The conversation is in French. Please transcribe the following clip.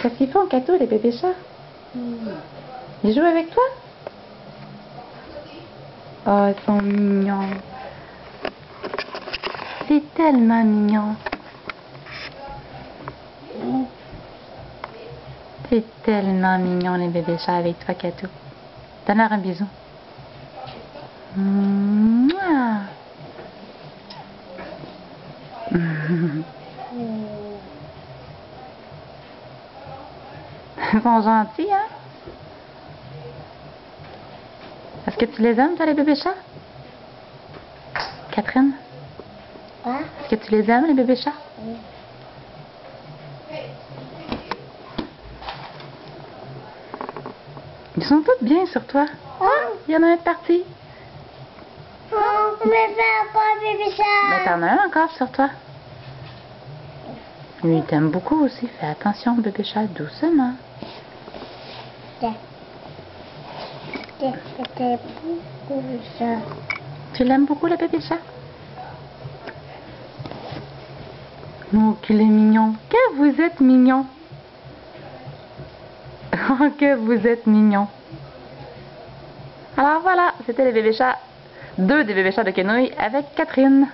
Qu'est-ce qu'ils font, Cato, les bébés chats? Ils jouent avec toi? Oh, ils sont mignons. C'est tellement mignon. C'est tellement mignon, les bébés chats avec toi, Cato. Donne-leur un bisou. Mouah. Ils sont gentils, hein? Est-ce que tu les aimes, toi, les bébés chats? Catherine? Hein? Est-ce que tu les aimes, les bébés chats? Oui. Ils sont tous bien sur toi. Oh, Il y en a un de parti. mais fais pas bébé chat. Mais t'en as un encore sur toi. Lui, il t'aime beaucoup aussi. Fais attention, bébé chat, doucement. C'était beaucoup ça. Tu l'aimes beaucoup, le bébé chat? Oh, qu'il est mignon. Que vous êtes mignon. Oh, que vous êtes mignon. Alors voilà, c'était les bébés chats. 2 des bébés chats de Kenouille avec Catherine.